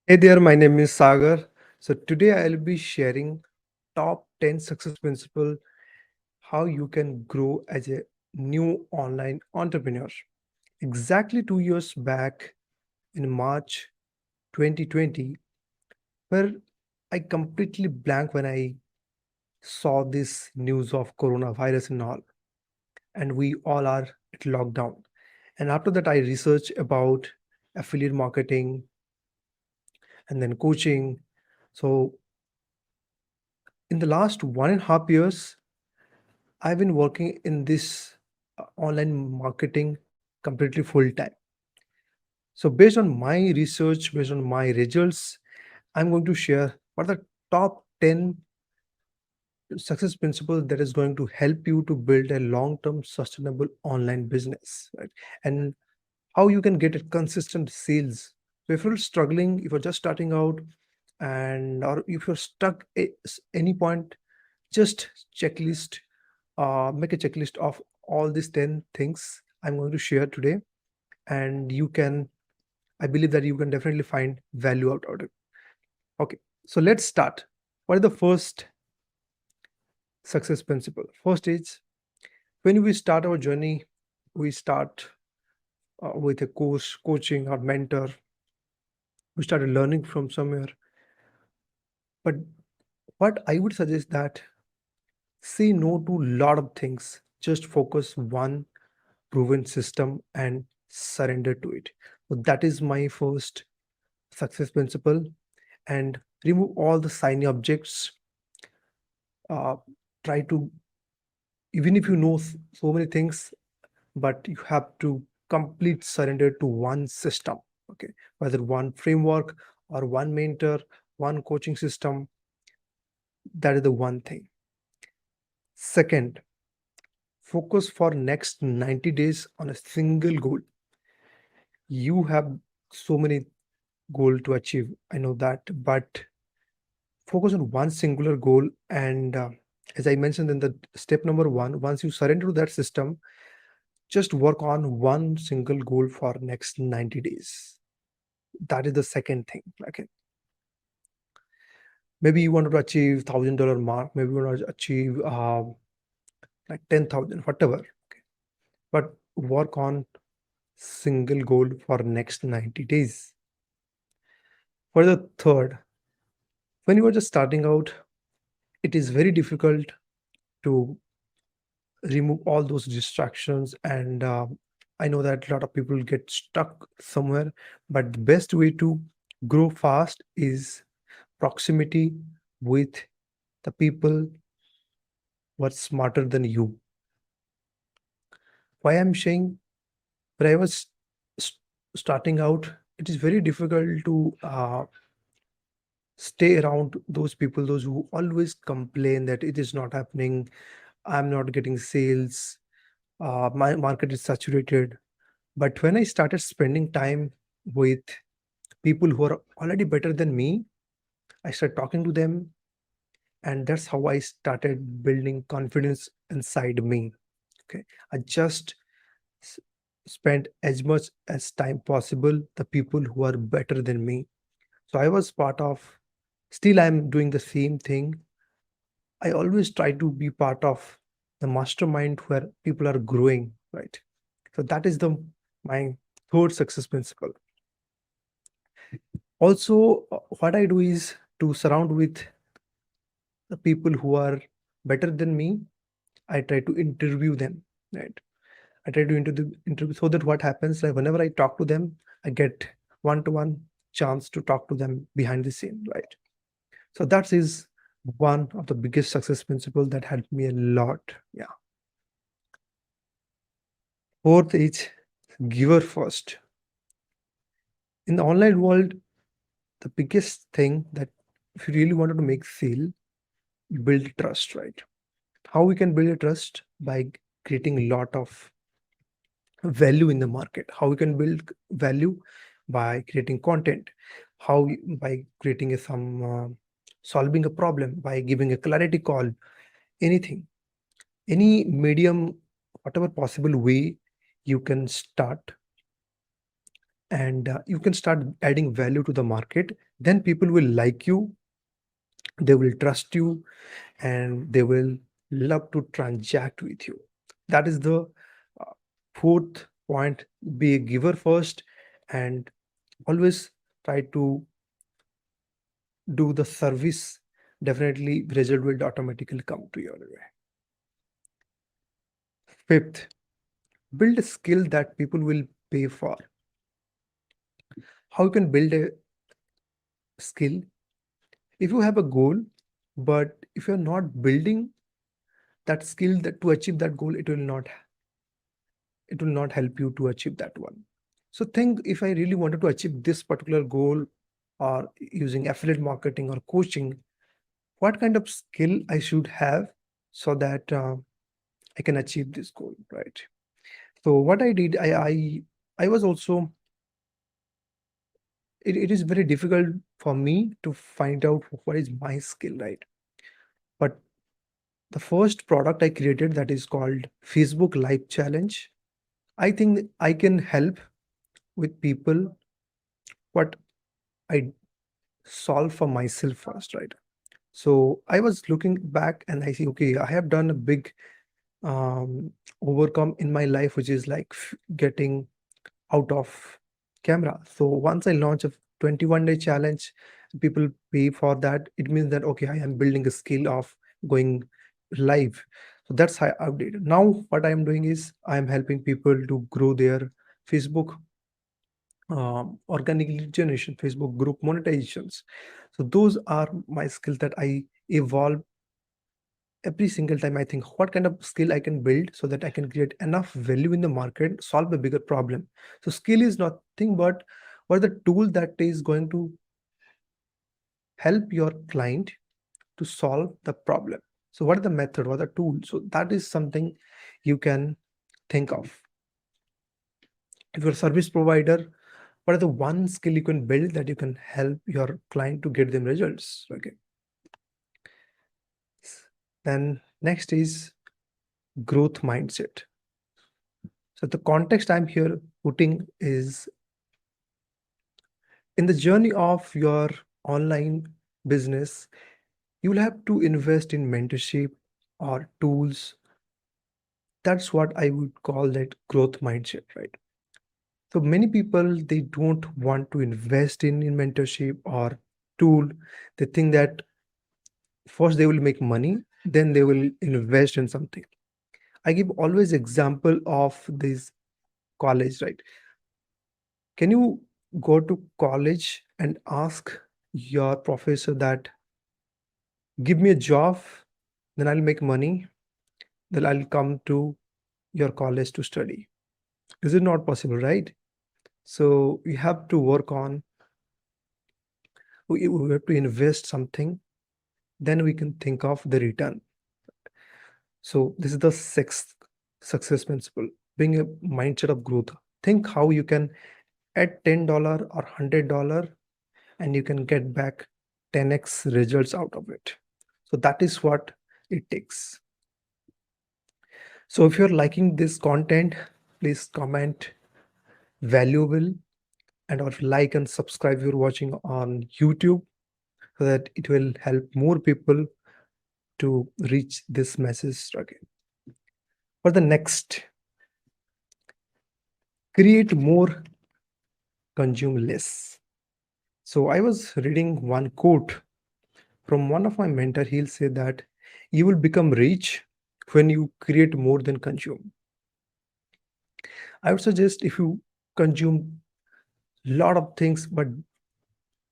Hey there, my name is Sagar. So today I'll be sharing top 10 success principle how you can grow as a new online entrepreneur. Exactly 2 years back in March 2020 where I completely blank when I saw this news of coronavirus and all, and we all are at lockdown. And after that I researched about affiliate marketing and then coaching. So in the last 1.5 years I've been working in this online marketing completely full time. So, based on my research, based on my results, I'm going to share what are the top 10 success principles that is going to help you to build a long term sustainable online business, right? And how you can get a consistent sales. So, if you're struggling, if you're just starting out, and or if you're stuck at any point, just checklist make a checklist of all these 10 things I'm going to share today, and you can, I believe that you can definitely find value out of it. Okay, so let's start. What is the first success principle? First is when we start our journey, we start with a course, coaching, or mentor. We started learning from somewhere. But what I would suggest that say no to a lot of things. Just focus one proven system and surrender to it. So that is my first success principle. And remove all the shiny objects. Uh, Try to, even if you know so many things, but you have to complete surrender to one system. Okay, whether one framework or one mentor, one coaching system. That is the one thing. Second, focus for next 90 days on a single goal. You have so many goal to achieve, I know that, but focus on one singular goal. And as I mentioned in the step number one, once you surrender to that system, just work on one single goal for next 90 days. That is the second thing. Okay, maybe you want to achieve $1,000 mark, maybe you want to achieve like 10,000, whatever. Okay, but work on single goal for next 90 days. For the third, when you are just starting out, it is very difficult to remove all those distractions. And I know that a lot of people get stuck somewhere, but the best way to grow fast is proximity with the people who are smarter than you. Why I'm saying, when I was s- starting out, it is very difficult to stay around those people, those who always complain that it is not happening, I'm not getting sales, my market is saturated. But when I started spending time with people who are already better than me, I started talking to them, and that's how I started building confidence inside me. Okay, I just s- spent as much as time possible the people who are better than me. So I was part of. Still, I'm doing the same thing. I always try to be part of the mastermind where people are growing. Right. So that is the my third success principle. Also, what I do is to surround with the people who are better than me. I try to interview them, right? I try to interview so that what happens, like whenever I talk to them, I get one-to-one chance to talk to them behind the scene, right? So that is one of the biggest success principle that helped me a lot. Yeah. Fourth is giver first. In the online world, the biggest thing that if you really wanted to make sale, you build trust, right? How we can build a trust? By creating a lot of value in the market. How we can build value? By creating content. By creating solving a problem, by giving a clarity call, anything, any medium, whatever possible way you can start and you can start adding value to the market. Then people will like you, they will trust you, and they will love to transact with you. That is the fourth point. Be a giver first, and always try to do the service. Definitely result will automatically come to your way. Fifth, build a skill that people will pay for. How you can build a skill? If you have a goal, but if you're not building that skill that to achieve that goal, it will not help you to achieve that one. So think, if I really wanted to achieve this particular goal, or using affiliate marketing or coaching, what kind of skill I should have, so that I can achieve this goal, right? So what I did, I was also, it is very difficult for me to find out what is my skill, right? But the first product I created, that is called Facebook Live Challenge. I think I can help with people what I solve for myself first, right? So I was looking back and I see, okay, I have done a big um, overcome in my life, which is like getting out of camera. So once I launch a 21-day challenge, people pay for that. It means that, okay, I am building a skill of going live. So that's how I did. Now what I am doing is I am helping people to grow their Facebook organic lead generation, Facebook group monetizations. So those are my skills that I evolve every single time. I think what kind of skill I can build so that I can create enough value in the market, solve a bigger problem. So skill is nothing but what the tool that is going to help your client to solve the problem. So what is the method, what are the tool? So that is something you can think of. If you're a service provider, what are the one skill you can build that you can help your client to get them results? Okay. Then next is growth mindset. So the context I'm here putting is, in the journey of your online business, you will have to invest in mentorship or tools. That's what I would call that growth mindset, right? So many people, they don't want to invest in mentorship or tool. They think that first they will make money, then they will invest in something. I give always example of this college, right? Can you go to college and ask your professor that, give me a job, then I'll make money, then I'll come to your college to study? Is it not possible, right? So we have to work on, we have to invest something, then we can think of the return. So this is the sixth success principle, being a mindset of growth. Think how you can add $10 or $100 and you can get back 10x results out of it. So that is what it takes. So if you're liking this content, please comment valuable, and or like and subscribe if you're watching on YouTube, so that it will help more people to reach this message again. For the next, create more, consume less. So I was reading one quote from one of my mentor. He'll say that you will become rich when you create more than consume. I would suggest, if you consume lot of things but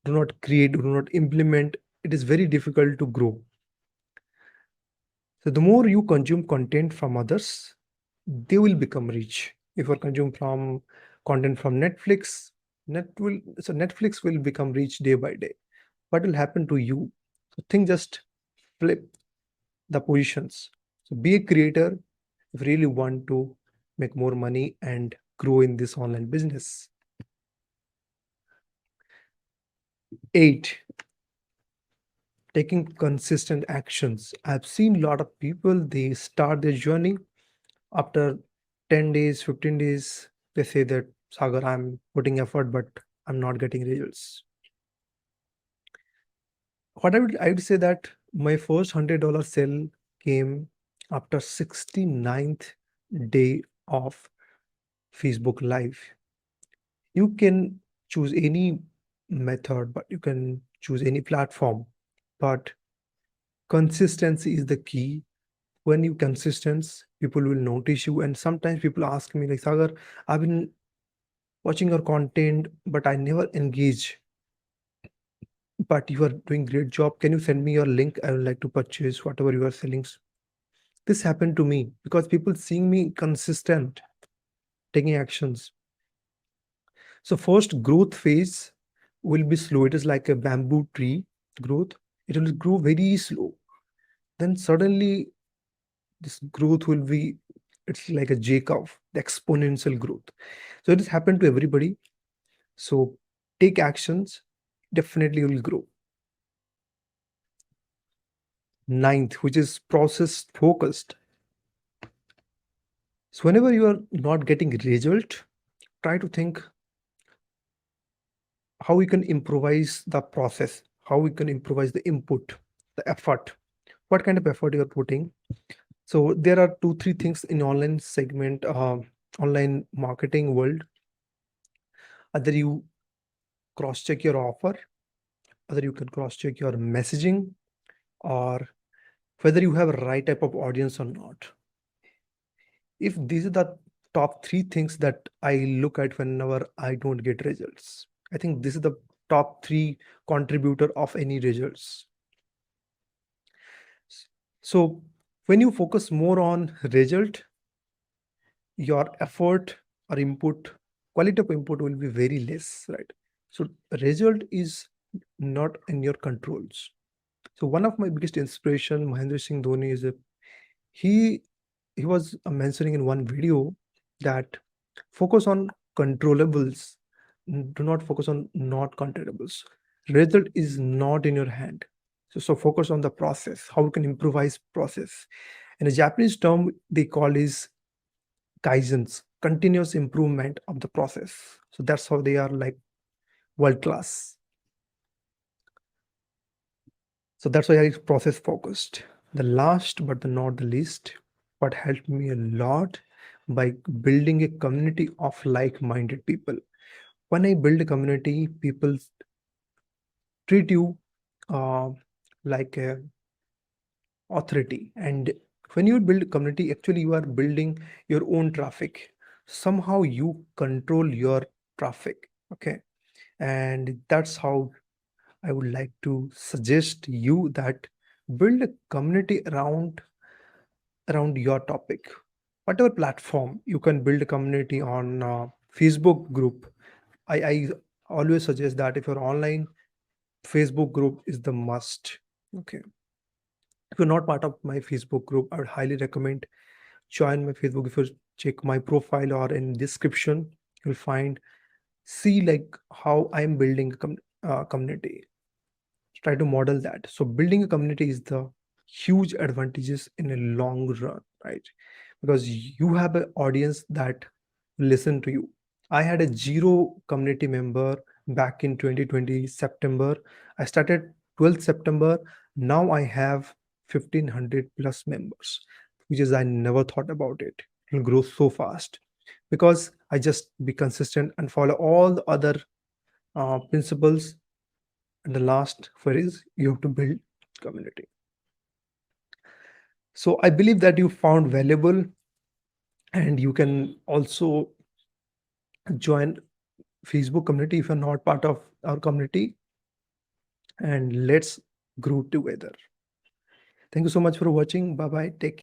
do not create, do not implement, it is very difficult to grow. So the more you consume content from others, they will become rich. If you consume from content from Netflix, Netflix will become rich day by day. What will happen to you? So think, just flip the positions. So be a creator if you really want to make more money and grow in this online business. 8, taking consistent actions. I've seen a lot of people, they start their journey, after 10 days, 15 days, they say that Sagar, I'm putting effort, but I'm not getting results. I would say that my first $100 sale came after 69th day of Facebook Live. You can choose any method, but you can choose any platform. But consistency is the key. When you consistent, people will notice you. And sometimes people ask me like, Sagar, I've been watching your content, but I never engage. But you are doing great job. Can you send me your link? I would like to purchase whatever you are selling. This happened to me because people seeing me consistent, taking actions. So first growth phase will be slow. It is like a bamboo tree growth. It will grow very slow. Then suddenly this growth will be, it's like a J-curve, the exponential growth. So it has happened to everybody. So take actions, definitely will grow. Ninth, which is process focused. So whenever you are not getting result, try to think how we can improvise the process, how we can improvise the input, the effort, what kind of effort you are putting. So there are two, three things in online segment, online marketing world. Either you cross check your offer, either you can cross check your messaging, or whether you have a right type of audience or not. If these are the top three things that I look at whenever I don't get results, I think this is the top three contributor of any results. So when you focus more on result, your effort or input, quality of input will be very less, right? So result is not in your controls. So one of my biggest inspiration, Mahendra Singh Dhoni, is a, he he was mentioning in one video that focus on controllables, do not focus on not controllables. Result is not in your hand. So focus on the process, how you can improvise process. In a Japanese term, they call is kaizens, continuous improvement of the process. So that's how they are like world class. So that's why I process focused. The last but not the least, what helped me a lot by building a community of like-minded people. When I build a community, people treat you uh, like a authority. And when you build a community, actually you are building your own traffic. Somehow you control your traffic. Okay. And that's how I would like to suggest you that build a community around your topic. Whatever platform you can build a community on, Facebook group. I always suggest that if you're online, Facebook group is the must. Okay. If you're not part of my Facebook group, I would highly recommend join my Facebook. If you check my profile or in description, you'll find, see like how I'm building a community. Try to model that. So building a community is the huge advantages in a long run, right? Because you have an audience that listen to you. I had a zero community member back in 2020 September. I started 12th September. Now I have 1500 plus members, which is I never thought about it. It will grow so fast because I just be consistent and follow all the other principles. And the last for is you have to build community. So I believe that you found valuable, and you can also join Facebook community if you're not part of our community, and let's grow together. Thank you so much for watching. Bye bye. Take care.